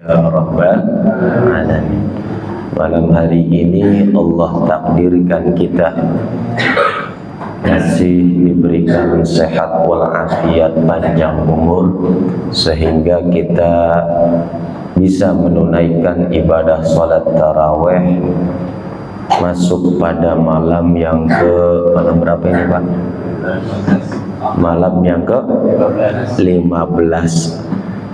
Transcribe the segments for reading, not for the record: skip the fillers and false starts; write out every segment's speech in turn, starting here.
Rabbal Alamin. Malam hari ini Allah takdirkan kita masih diberikan sehat walafiat, panjang umur, sehingga kita bisa menunaikan ibadah salat tarawih masuk pada malam yang malam berapa ini Pak? Malam yang ke-15.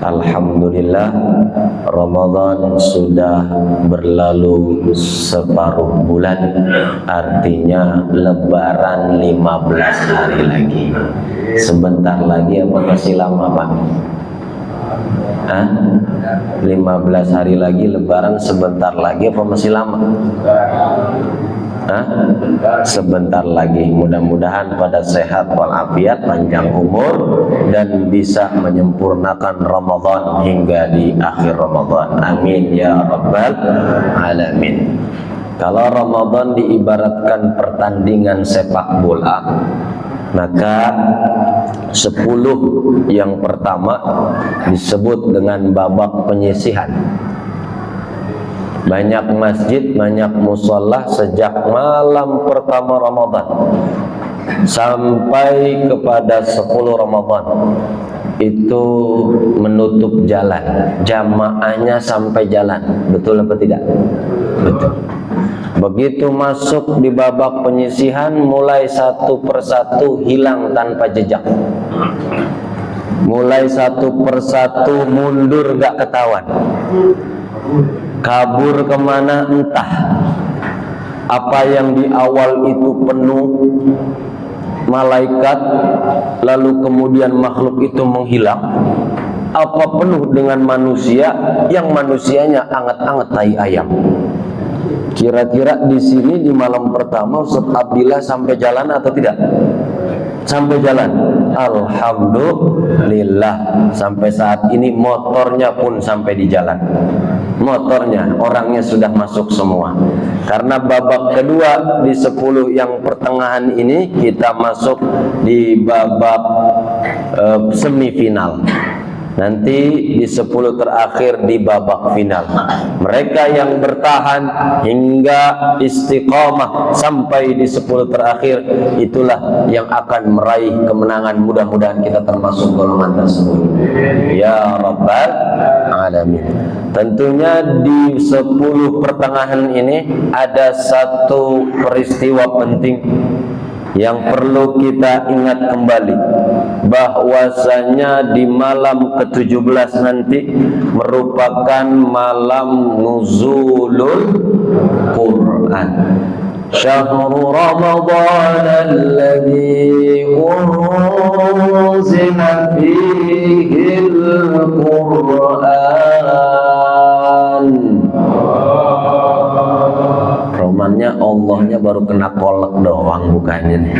Alhamdulillah, Ramadan sudah berlalu separuh bulan, artinya Lebaran 15 hari lagi. Sebentar lagi apa masih lama Pak? 15 hari lagi Lebaran, sebentar lagi apa masih lama? Sebentar lagi. Mudah-mudahan pada sehat walafiat, panjang umur, dan bisa menyempurnakan Ramadan hingga di akhir Ramadan. Amin ya Rabbal Alamin. Kalau Ramadan diibaratkan pertandingan sepak bola, maka 10 yang pertama disebut dengan babak penyisihan. Banyak masjid, banyak musola sejak malam pertama Ramadan sampai kepada 10 Ramadan itu menutup jalan, jamaahnya sampai jalan. Betul apa tidak? Betul. Begitu masuk di babak penyisihan, mulai satu persatu hilang tanpa jejak. Mulai satu persatu mundur gak ketahuan. Kabur kemana entah. Apa yang di awal itu penuh malaikat, lalu kemudian makhluk itu menghilang. Apa penuh dengan manusia, yang manusianya anget-anget tai ayam. Kira-kira di sini di malam pertama Ustaz Abdillah sampai jalan atau tidak? Sampai jalan. Alhamdulillah, sampai saat ini motornya pun sampai di jalan. Motornya, orangnya sudah masuk semua. Karena babak kedua di 10 yang pertengahan ini kita masuk di babak semifinal. Nanti di 10 terakhir di babak final. Mereka yang bertahan hingga istiqamah sampai di 10 terakhir, itulah yang akan meraih kemenangan. Mudah-mudahan kita termasuk golongan tersebut ya Rabbal Alamin. Tentunya di 10 pertengahan ini ada satu peristiwa penting yang perlu kita ingat kembali, bahwasanya di malam ke-17 nanti merupakan malam nuzulul Quran. Syahrul Ramadan alladzi unzila fihil Quran. Romannya Allahnya baru kena kolek doang bukannya nih.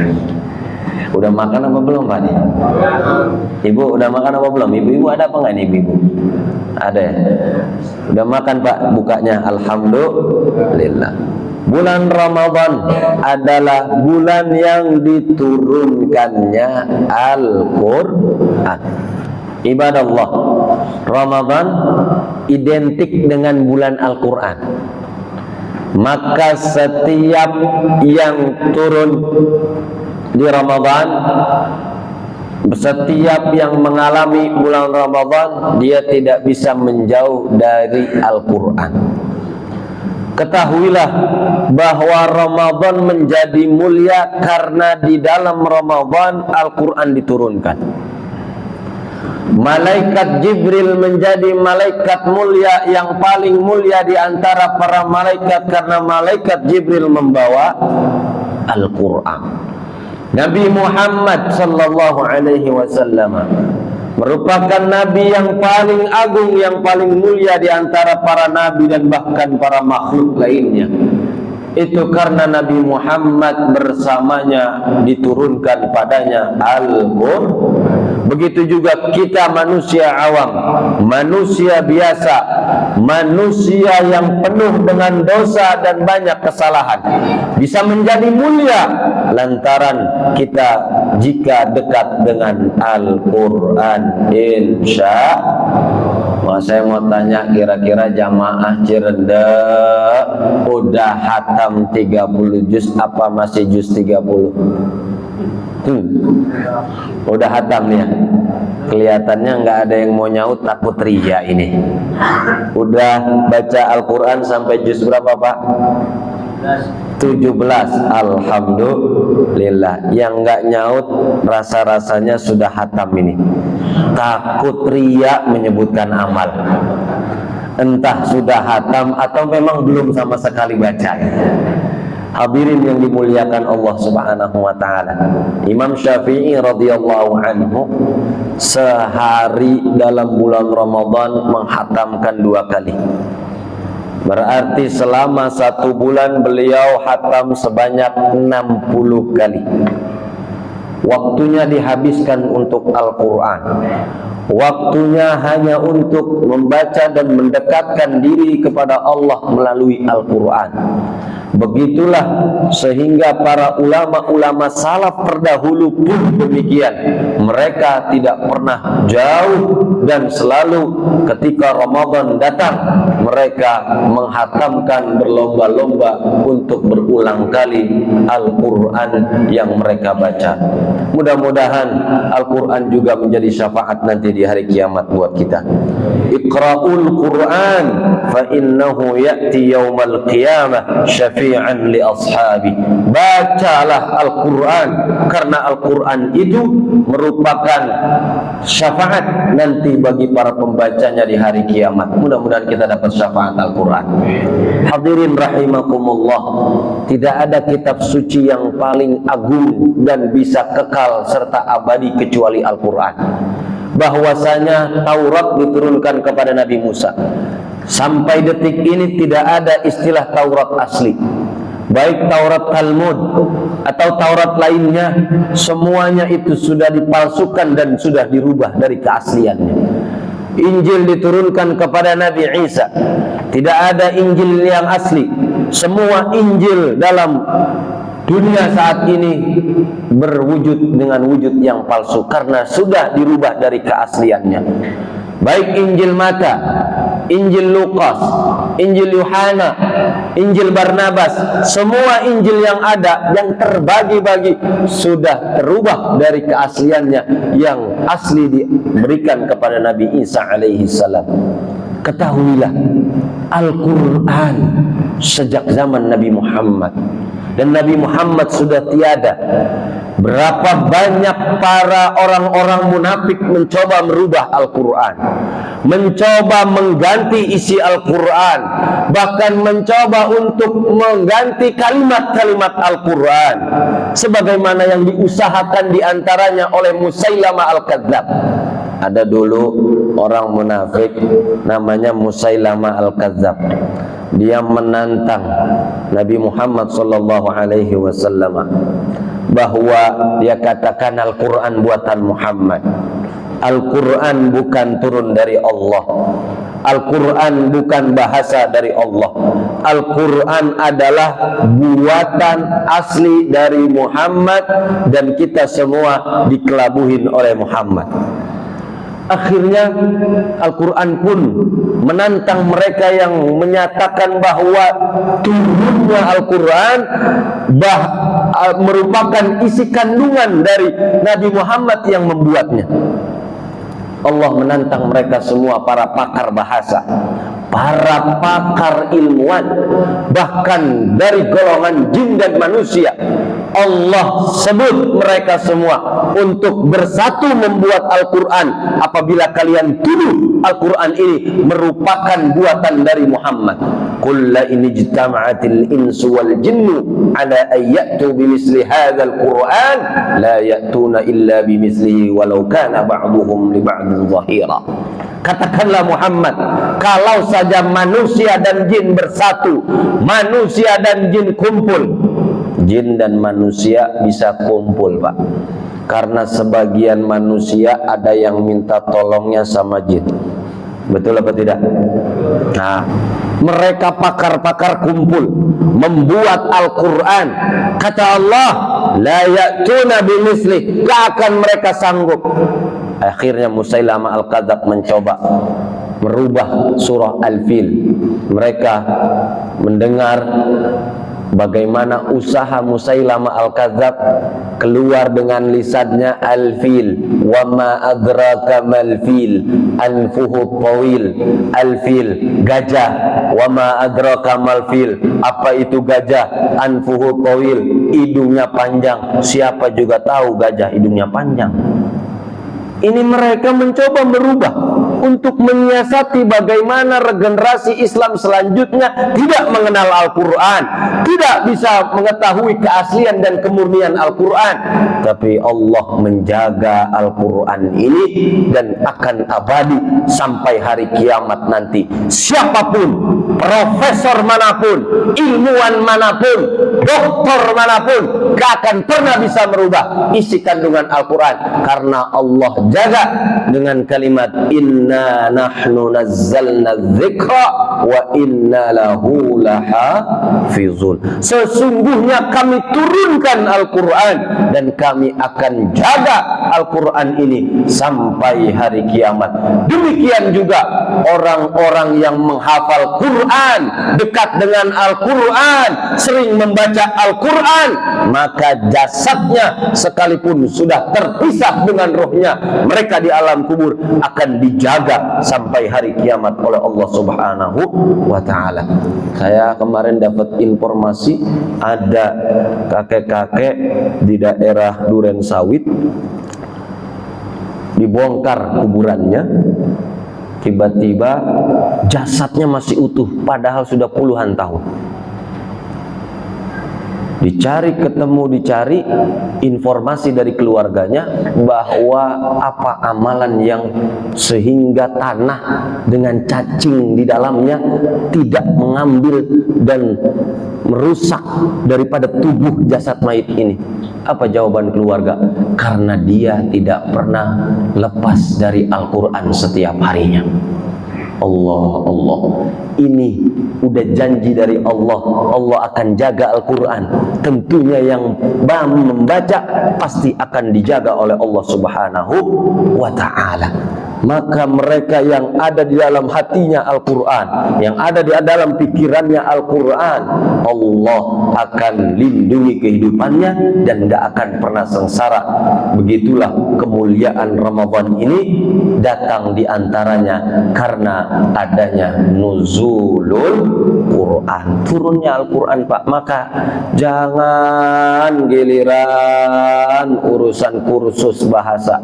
Udah makan apa belum Pak nih? Ibu udah makan apa belum? Ibu-ibu ada apa nggak nih ibu? Ada ya? Udah makan Pak bukanya? Alhamdulillah. Bulan Ramadan adalah bulan yang diturunkannya Al-Quran. Ibadallah, Ramadan identik dengan bulan Al-Quran. Maka setiap yang turun di Ramadan, setiap yang mengalami bulan Ramadan, dia tidak bisa menjauh dari Al-Quran. Ketahuilah bahwa Ramadan menjadi mulia karena di dalam Ramadan Al-Quran diturunkan. Malaikat Jibril menjadi malaikat mulia, yang paling mulia di antara para malaikat, karena malaikat Jibril membawa Al-Quran. Nabi Muhammad sallallahu alaihi wasallam merupakan nabi yang paling agung, yang paling mulia di antara para nabi dan bahkan para makhluk lainnya. Itu karena Nabi Muhammad bersamanya diturunkan padanya Al-Quran. Begitu juga kita manusia awam, manusia biasa, manusia yang penuh dengan dosa dan banyak kesalahan, bisa menjadi mulia lantaran kita jika dekat dengan Al-Quran, insya Saya mau tanya, kira-kira jamaah Cirende udah hatam 30 juz apa masih juz 30? Udah hatam ya. Kelihatannya nggak ada yang mau nyaut, takut ria ini. Udah baca Al-Quran sampai juz berapa Pak? 17. Alhamdulillah. Yang nggak nyaut rasa-rasanya sudah hatam ini. Takut ria menyebutkan amal. Entah sudah hatam atau memang belum sama sekali baca. Hadirin yang dimuliakan Allah Subhanahu wa taala. Imam Syafi'i radhiyallahu anhu sehari dalam bulan Ramadan menghatamkan 2 kali. Berarti selama 1 bulan beliau hatam sebanyak 60 kali. Waktunya dihabiskan untuk Al-Quran. Waktunya hanya untuk membaca dan mendekatkan diri kepada Allah melalui Al-Quran. Begitulah sehingga para ulama-ulama salaf terdahulu pun demikian. Mereka tidak pernah jauh dan selalu ketika Ramadan datang mereka menghatamkan berlomba-lomba untuk berulang kali Al-Quran yang mereka baca. Mudah-mudahan Al-Quran juga menjadi syafaat nanti di hari kiamat buat kita. Iqra'ul Quran fa innahu ya'ti yaumal qiyamah syafi'an li ashabi. Bacalah Al-Quran karena Al-Quran itu merupakan syafaat nanti bagi para pembacanya di hari kiamat. Mudah-mudahan kita dapat syafaat Al-Quran. Hadirin rahimakumullah, tidak ada kitab suci yang paling agung dan bisa kekal serta abadi kecuali Al-Quran. Bahwasanya Taurat diturunkan kepada Nabi Musa. Sampai detik ini tidak ada istilah Taurat asli. Baik Taurat Talmud atau Taurat lainnya, semuanya itu sudah dipalsukan dan sudah dirubah dari keasliannya. Injil diturunkan kepada Nabi Isa. Tidak ada Injil yang asli. Semua Injil dalam dunia saat ini berwujud dengan wujud yang palsu karena sudah dirubah dari keasliannya. Baik Injil Mata, Injil Lukas, Injil Yohana, Injil Barnabas, semua Injil yang ada yang terbagi-bagi sudah terubah dari keasliannya yang asli diberikan kepada Nabi Isa alaihi salam. Ketahuilah, Al-Quran sejak zaman Nabi Muhammad, dan Nabi Muhammad sudah tiada. Berapa banyak para orang-orang munafik mencoba merubah Al-Quran, mencoba mengganti isi Al-Quran, bahkan mencoba untuk mengganti kalimat-kalimat Al-Quran sebagaimana yang diusahakan diantaranya oleh Musailamah Al-Kadzab. Ada dulu orang munafik namanya Musailamah Al-Kadzab. Dia menantang Nabi Muhammad sallallahu alaihi wasallam bahwa dia katakan Al-Quran buatan Muhammad. Al-Quran bukan turun dari Allah. Al-Quran bukan bahasa dari Allah. Al-Quran adalah buatan asli dari Muhammad dan kita semua dikelabuhin oleh Muhammad. Akhirnya Al-Quran pun menantang mereka yang menyatakan bahwa turunnya Al-Quran merupakan isi kandungan dari Nabi Muhammad yang membuatnya. Allah menantang mereka semua, para pakar bahasa, para pakar ilmuwan, bahkan dari golongan jin dan manusia. Allah sebut mereka semua untuk bersatu membuat Al-Quran apabila kalian tuduh Al-Quran ini merupakan buatan dari Muhammad. Qul la in ijtama'atil insu wal jinnu ala an ya'tu bimithli hadzal Qur'an la ya'tuna illa bimithlihi walau kana ba'duhum li ba'din dhahira. Katakanlah Muhammad, kalau saja manusia dan jin bersatu, manusia dan jin kumpul, jin dan manusia bisa kumpul, Pak. Karena sebagian manusia ada yang minta tolongnya sama jin. Betul apa tidak? Nah, mereka pakar-pakar kumpul membuat Al-Quran. Kata Allah, la ya'tuna bimithli, gak akan mereka sanggup. Akhirnya Musailamah Al-Kadzab mencoba merubah surah Al-Fil. Mereka mendengar bagaimana usaha Musailamah Al-Kadzab keluar dengan lisannya Al-Fil. Wa ma adraka mal fil anfuhu tawil. Al-Fil, gajah. Wa ma adraka mal fil, apa itu gajah? Anfuhu tawil, hidungnya panjang. Siapa juga tahu gajah hidungnya panjang. Ini mereka mencoba merubah untuk menyiasati bagaimana regenerasi Islam selanjutnya tidak mengenal Al-Quran, tidak bisa mengetahui keaslian dan kemurnian Al-Quran. Tapi Allah menjaga Al-Quran ini dan akan abadi sampai hari kiamat nanti. Siapapun, profesor manapun, ilmuwan manapun, doktor manapun, gak akan pernah bisa merubah isi kandungan Al-Quran, karena Allah jaga dengan kalimat inna nahnu nazzalna dzikra wa inna lahu lahafizun. Sesungguhnya kami turunkan Al-Quran dan kami akan jaga Al-Quran ini sampai hari kiamat. Demikian juga orang-orang yang menghafal Quran, dekat dengan Al-Quran, sering membaca Al-Quran, maka jasadnya sekalipun sudah terpisah dengan rohnya, mereka di alam kubur akan dijaga sampai hari kiamat oleh Allah Subhanahu wa ta'ala. Saya kemarin dapat informasi ada kakek-kakek di daerah Duren Sawit, dibongkar kuburannya, tiba-tiba jasadnya masih utuh padahal sudah puluhan tahun. Dicari, ketemu, dicari informasi dari keluarganya bahwa apa amalan yang sehingga tanah dengan cacing di dalamnya tidak mengambil dan merusak daripada tubuh jasad mayit ini. Apa jawaban keluarga? Karena dia tidak pernah lepas dari Al-Quran setiap harinya. Allah, ini udah janji dari Allah. Allah akan jaga Al-Quran. Tentunya yang membaca pasti akan dijaga oleh Allah Subhanahu wa ta'ala. Maka mereka yang ada di dalam hatinya Al-Quran, yang ada di dalam pikirannya Al-Quran, Allah akan lindungi kehidupannya dan tidak akan pernah sengsara. Begitulah kemuliaan Ramadan ini datang di antaranya karena adanya nuzulul Quran, turunnya Al-Quran, Pak. Maka jangan giliran urusan kursus bahasa,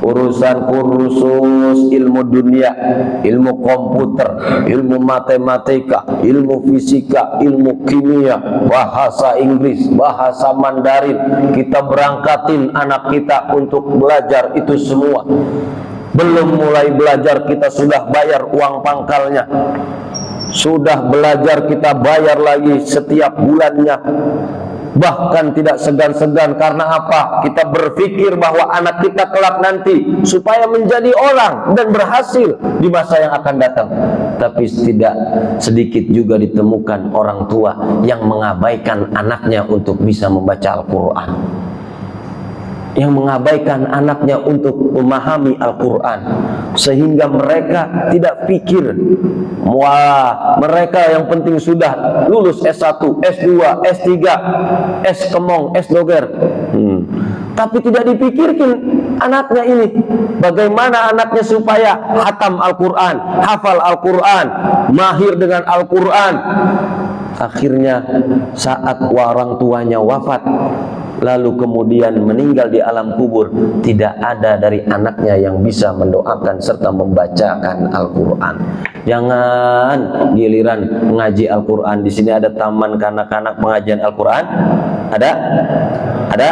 urusan kursus ilmu dunia, ilmu komputer, ilmu matematika, ilmu fisika, ilmu kimia, bahasa Inggris, bahasa Mandarin, kita berangkatin anak kita untuk belajar itu semua. Belum mulai belajar kita sudah bayar uang pangkalnya, sudah belajar kita bayar lagi setiap bulannya. Bahkan tidak segan-segan. Karena apa? Kita berpikir bahwa anak kita kelak nanti supaya menjadi orang dan berhasil di masa yang akan datang. Tapi tidak sedikit juga ditemukan orang tua yang mengabaikan anaknya untuk bisa membaca Al-Quran, yang mengabaikan anaknya untuk memahami Al-Quran, sehingga mereka tidak pikir, wah, mereka yang penting sudah lulus S1, S2, S3, S kemong, S doger. Tapi tidak dipikirkan anaknya ini, bagaimana anaknya supaya hatam Al-Quran, hafal Al-Quran, mahir dengan Al-Quran. Akhirnya saat orang tuanya wafat, lalu kemudian meninggal di alam kubur, tidak ada dari anaknya yang bisa mendoakan serta membacakan Al-Quran. Jangan giliran mengaji Al-Quran. Di sini ada taman kanak-kanak pengajian Al-Quran. Ada?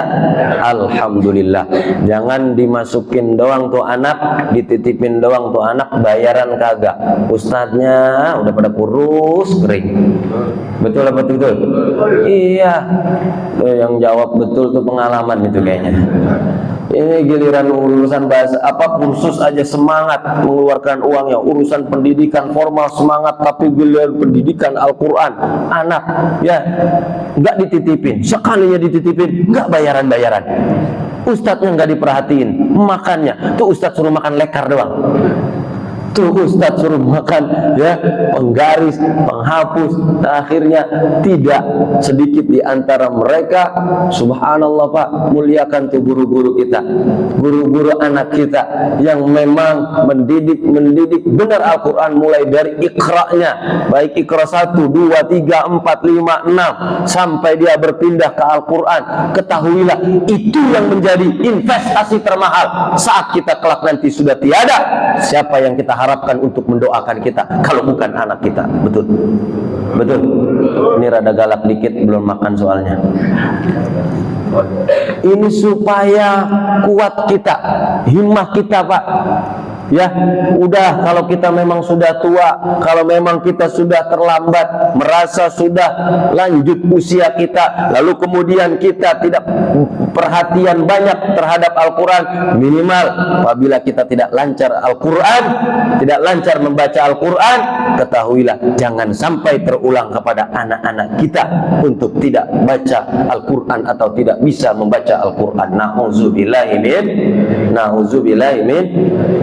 Alhamdulillah. Jangan dimasukin doang tuh anak, dititipin doang tuh anak, bayaran kagak. Ustadznya udah pada kurus kering. Betul apa betul? Iya. Tuh yang jawab betul tuh pengalaman itu kayaknya. Ini giliran urusan bahasa apa, kursus aja semangat mengeluarkan uangnya, urusan pendidikan formal semangat, tapi giliran pendidikan Al-Quran anak ya nggak dititipin, sekalinya dititipin nggak bayaran-bayaran. Ustadznya nggak diperhatiin, makannya tuh ustadz suruh makan lekar doang. Tuh Ustadz suruh makan ya, penggaris, penghapus. Akhirnya tidak sedikit di antara mereka, subhanallah Pak, muliakan tuh guru-guru kita, guru-guru anak kita yang memang mendidik benar Al-Quran mulai dari ikra'nya, baik ikra 1, 2, 3, 4, 5, 6 sampai dia berpindah ke Al-Quran. Ketahuilah itu yang menjadi investasi termahal saat kita kelak nanti sudah tiada. Siapa yang kita harapkan untuk mendoakan kita kalau bukan anak kita? Betul, betul. Ini rada galak dikit, belum makan soalnya. Ini supaya kuat kita, himmah kita Pak. Ya, udah kalau kita memang sudah tua, kalau memang kita sudah terlambat, merasa sudah lanjut usia kita, lalu kemudian kita tidak perhatian banyak terhadap Al-Quran, minimal apabila kita tidak lancar Al-Quran, tidak lancar membaca Al-Quran, ketahuilah jangan sampai terulang kepada anak-anak kita untuk tidak baca Al-Quran atau tidak bisa membaca Al-Quran. Na'udzubillahi min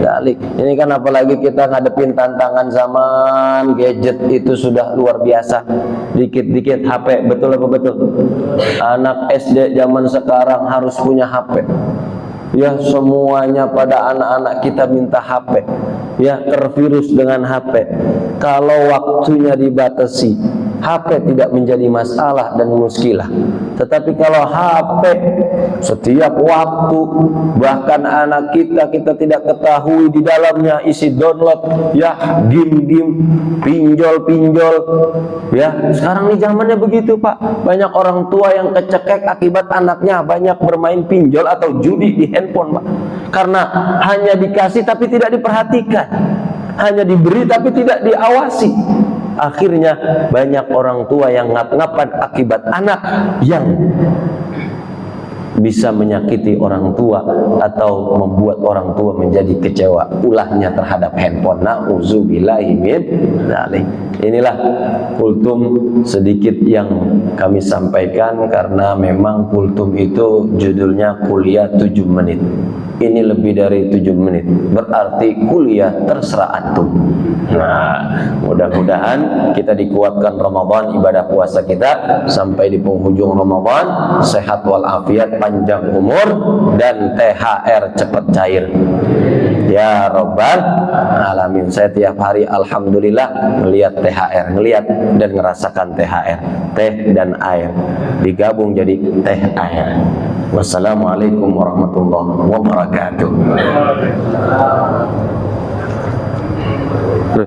dzalik. Ini kan apalagi kita ngadepin tantangan zaman gadget itu sudah luar biasa. Dikit-dikit HP, betul apa betul? Anak SD zaman sekarang harus punya HP. Ya, semuanya pada anak-anak kita minta HP. Ya, tervirus dengan HP. Kalau waktunya dibatasi, HP tidak menjadi masalah dan muskilah. Tetapi kalau HP setiap waktu, bahkan anak kita tidak ketahui di dalamnya isi download ya game-game, pinjol-pinjol. Ya, sekarang nih zamannya begitu Pak. Banyak orang tua yang kecekek akibat anaknya banyak bermain pinjol atau judi di handphone Pak. Karena hanya dikasih tapi tidak diperhatikan, hanya diberi tapi tidak diawasi. Akhirnya banyak orang tua yang ngap-ngapan akibat anak yang bisa menyakiti orang tua atau membuat orang tua menjadi kecewa ulahnya terhadap handphone. Na'udzubillahi min dzalik. Inilah kultum sedikit yang kami sampaikan, karena memang kultum itu judulnya kuliah 7 menit. Ini lebih dari 7 menit, berarti kuliah terserah antum. Nah, mudah-mudahan kita dikuatkan Ramadan, ibadah puasa kita sampai di penghujung Ramadan, sehat walafiat, panjang umur, dan THR cepat cair. Ya Rabbal Alamin. Saya tiap hari alhamdulillah melihat THR, ngelihat dan ngerasakan THR, teh dan air digabung jadi teh air. Wassalamualaikum warahmatullahi wabarakatuh.